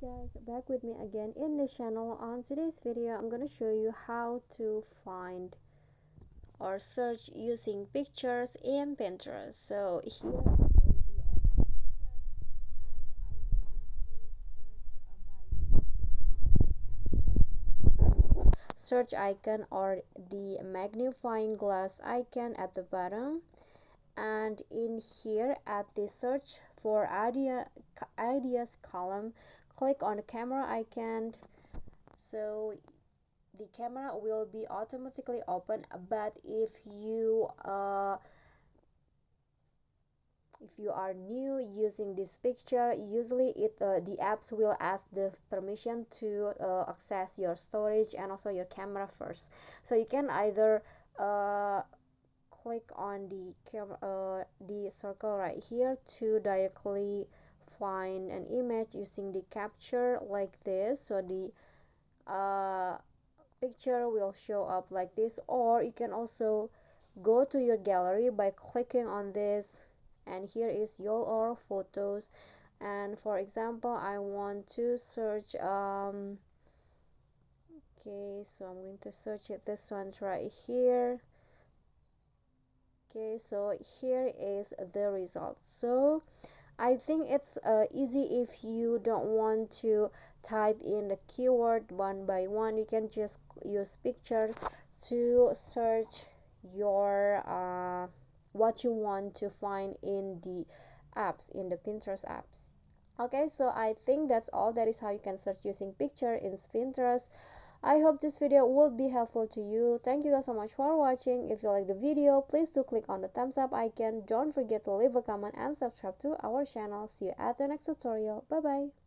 guys, back with me again in the channel. On today's video I'm gonna show you how to find or search using pictures in Pinterest. So here I'm going to be on Pinterest, and I want to search by using the search icon or the magnifying glass icon at the bottom. And in here at the search for ideas column, click on the camera icon. So the camera will be automatically open, but if you are new using this picture, usually the apps will ask the permission to access your storage and also your camera first. So you can either click on the circle right here to directly find an image using the capture like this, so the picture will show up like this. Or you can also go to your gallery by clicking on this, and here is your photos. And for example, I want to search okay, so I'm going to search it, this one's right here. Okay, so here is the result. So I think it's easy. If you don't want to type in the keyword one by one, you can just use pictures to search your what you want to find in the apps, in the Pinterest apps. Okay, so I think that's all. That is how you can search using picture in Pinterest. I hope this video will be helpful to you. Thank you guys so much for watching. If you like the video, please do click on the thumbs up icon. Don't forget to leave a comment and subscribe to our channel. See you at the next tutorial. Bye bye.